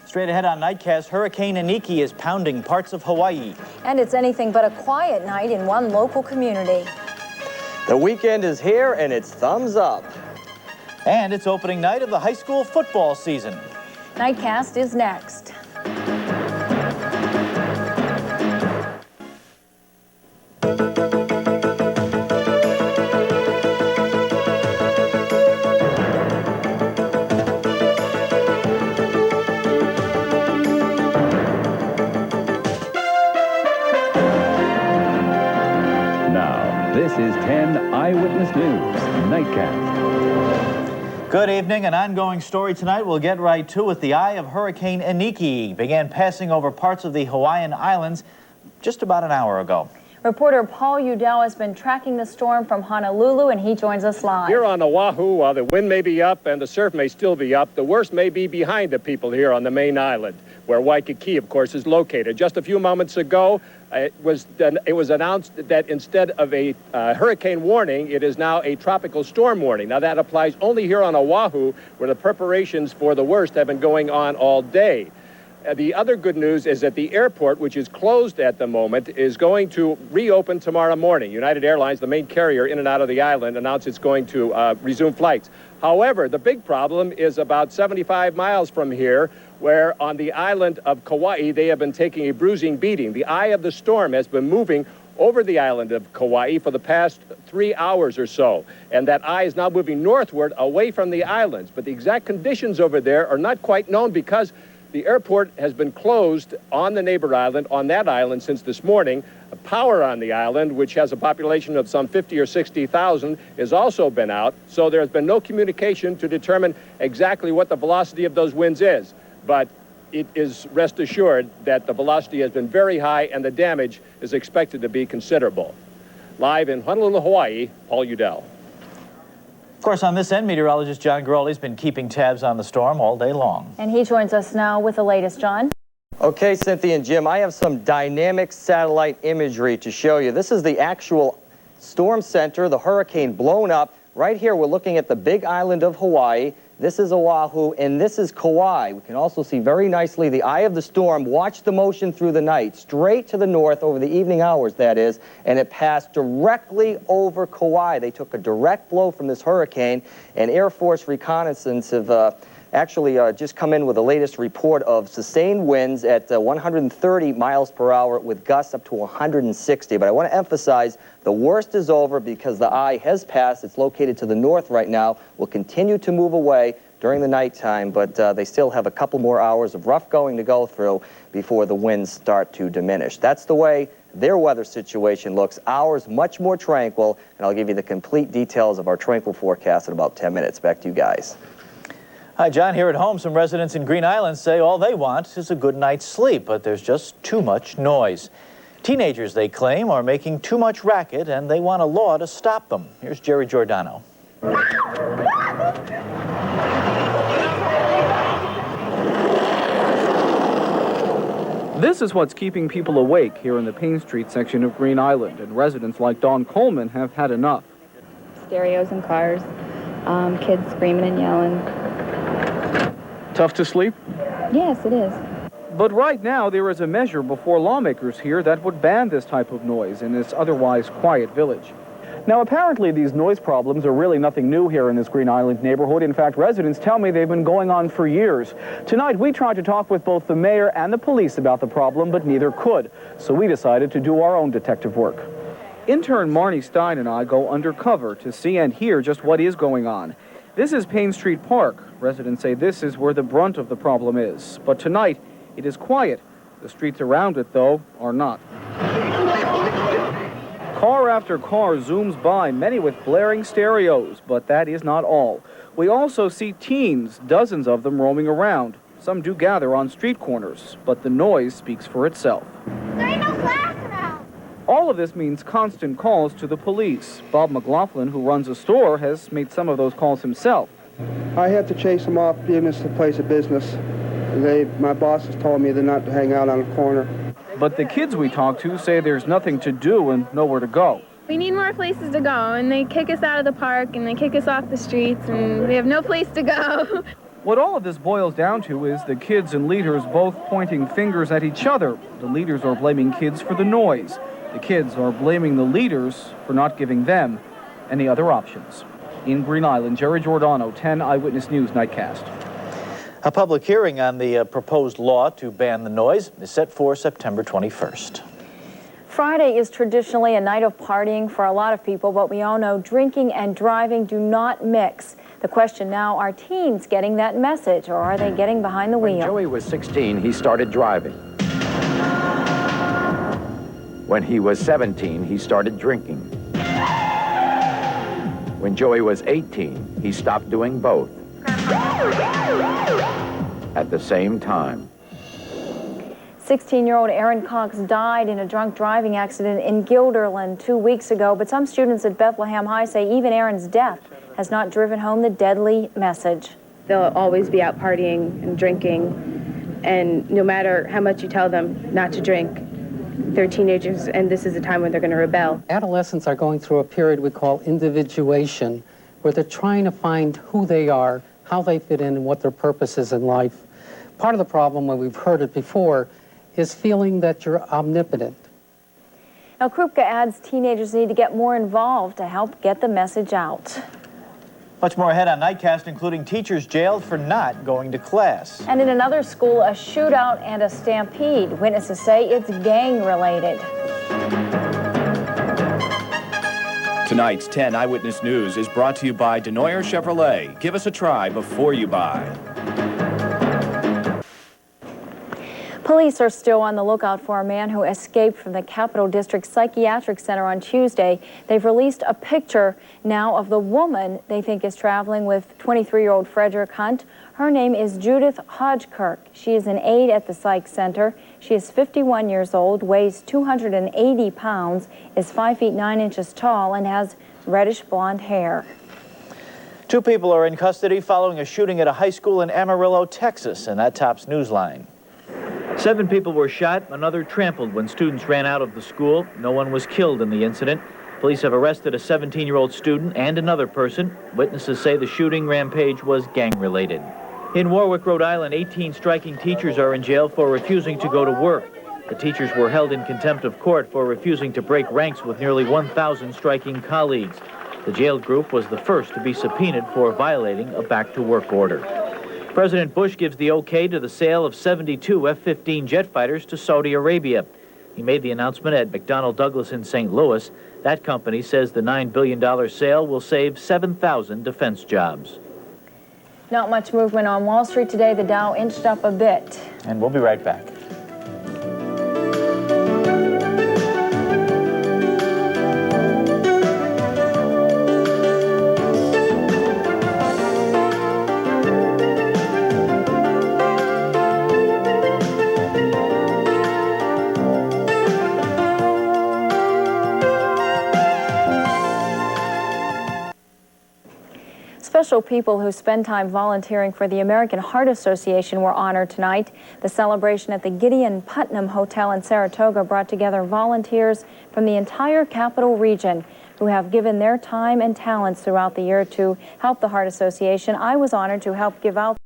Straight ahead on Nightcast, Hurricane Iniki is pounding parts of Hawaii. And it's anything but a quiet night in one local community. The weekend is here and it's thumbs up. And it's opening night of the high school football season. Nightcast is next. This is 10 Eyewitness News Nightcast. Good evening. An ongoing story tonight. We'll get right to it. The eye of Hurricane Iniki began passing over parts of the Hawaiian Islands just about an hour ago. Reporter Paul Udell has been tracking the storm from Honolulu, and he joins us live. Here on Oahu, while the wind may be up and the surf may still be up, the worst may be behind the people here on the main island, where Waikiki, of course, is located. Just a few moments ago, it was announced that instead of a hurricane warning, it is now a tropical storm warning. Now, that applies only here on Oahu, where the preparations for the worst have been going on all day. The other good news is that the airport, which is closed at the moment, is going to reopen tomorrow morning. United Airlines, the main carrier in and out of the island, announced it's going to resume flights. However, the big problem is about 75 miles from here, where on the island of Kauai, they have been taking a bruising beating. The eye of the storm has been moving over the island of Kauai for the past 3 hours or so. And that eye is now moving northward away from the islands. But the exact conditions over there are not quite known because the airport has been closed on the neighbor island, on that island, since this morning. Power on the island, which has a population of some 50 or 60,000, has also been out. So there has been no communication to determine exactly what the velocity of those winds is. But it is, rest assured, that the velocity has been very high and the damage is expected to be considerable. Live in Honolulu, Hawaii, Paul Udell. Of course, on this end, meteorologist John Guaraldi has been keeping tabs on the storm all day long. And he joins us now with the latest. John? Okay, Cynthia and Jim, I have some dynamic satellite imagery to show you. This is the actual storm center, the hurricane blown up. Right here, we're looking at the big island of Hawaii. This is Oahu, and this is Kauai. We can also see very nicely the eye of the storm. Watch the motion through the night, straight to the north over the evening hours, that is, and it passed directly over Kauai. They took a direct blow from this hurricane, and Air Force reconnaissance have actually just come in with the latest report of sustained winds at 130 miles per hour with gusts up to 160. But I want to emphasize the worst is over because the eye has passed. It's located to the north right now. Will continue to move away during the nighttime, but they still have a couple more hours of rough going to go through before the winds start to diminish. That's the way their weather situation looks. Ours much more tranquil, and I'll give you the complete details of our tranquil forecast in about 10 minutes. Back to you guys. Hi, John. Here at home, some residents in Green Island say all they want is a good night's sleep, but there's just too much noise. Teenagers, they claim, are making too much racket, and they want a law to stop them. Here's Jerry Giordano. This is what's keeping people awake here in the Payne Street section of Green Island, and residents like Dawn Coleman have had enough. Stereos in cars, kids screaming and yelling. Tough to sleep? Yes, it is. But right now, there is a measure before lawmakers here that would ban this type of noise in this otherwise quiet village. Now, apparently, these noise problems are really nothing new here in this Green Island neighborhood. In fact, residents tell me they've been going on for years. Tonight, we tried to talk with both the mayor and the police about the problem, but neither could. So we decided to do our own detective work. Intern Marnie Stein and I go undercover to see and hear just what is going on. This is Payne Street Park. Residents say this is where the brunt of the problem is. But tonight, it is quiet. The streets around it, though, are not. Car after car zooms by, many with blaring stereos, but that is not all. We also see teens, dozens of them roaming around. Some do gather on street corners, but the noise speaks for itself. There ain't no class now. All of this means constant calls to the police. Bob McLaughlin, who runs a store, has made some of those calls himself. I had to chase them off, being it's a place of business. My bosses told me they're not to hang out on a corner. But the kids we talked to say there's nothing to do and nowhere to go. We need more places to go, and they kick us out of the park, and they kick us off the streets, and we have no place to go. What all of this boils down to is the kids and leaders both pointing fingers at each other. The leaders are blaming kids for the noise. The kids are blaming the leaders for not giving them any other options. In Green Island, Jerry Giordano, 10 Eyewitness News Nightcast. A public hearing on the proposed law to ban the noise is set for September 21st. Friday is traditionally a night of partying for a lot of people, but we all know drinking and driving do not mix. The question now, are teens getting that message, or are they getting behind the wheel? When Joey was 16, he started driving. When he was 17, he started drinking. When Joey was 18, he stopped doing both at the same time. 16-year-old Aaron Cox died in a drunk driving accident in Guilderland 2 weeks ago, but some students at Bethlehem High say even Aaron's death has not driven home the deadly message. They'll always be out partying and drinking, and no matter how much you tell them not to drink, they're teenagers, and this is a time when they're going to rebel. Adolescents are going through a period we call individuation, where they're trying to find who they are, how they fit in, and what their purpose is in life. Part of the problem, when we've heard it before, is feeling that you're omnipotent. Now, Krupka adds teenagers need to get more involved to help get the message out. Much more ahead on Nightcast, including teachers jailed for not going to class. And in another school, a shootout and a stampede. Witnesses say it's gang-related. Tonight's 10 Eyewitness News is brought to you by Denoyer Chevrolet. Give us a try before you buy. Police are still on the lookout for a man who escaped from the Capital District Psychiatric Center on Tuesday. They've released a picture now of the woman they think is traveling with 23-year-old Frederick Hunt. Her name is Judith Hodgkirk. She is an aide at the psych center. She is 51 years old, weighs 280 pounds, is 5 feet 9 inches tall, and has reddish blonde hair. 2 people are in custody following a shooting at a high school in Amarillo, Texas, and that tops Newsline. 7 people were shot, another trampled when students ran out of the school. No one was killed in the incident. Police have arrested a 17-year-old student and another person. Witnesses say the shooting rampage was gang-related. In Warwick, Rhode Island, 18 striking teachers are in jail for refusing to go to work. The teachers were held in contempt of court for refusing to break ranks with nearly 1,000 striking colleagues. The jailed group was the first to be subpoenaed for violating a back-to-work order. President Bush gives the okay to the sale of 72 F-15 jet fighters to Saudi Arabia. He made the announcement at McDonnell Douglas in St. Louis. That company says the $9 billion sale will save 7,000 defense jobs. Not much movement on Wall Street today. The Dow inched up a bit. And we'll be right back. Special people who spend time volunteering for the American Heart Association were honored tonight. The celebration at the Gideon Putnam Hotel in Saratoga brought together volunteers from the entire capital region who have given their time and talents throughout the year to help the Heart Association. I was honored to help give out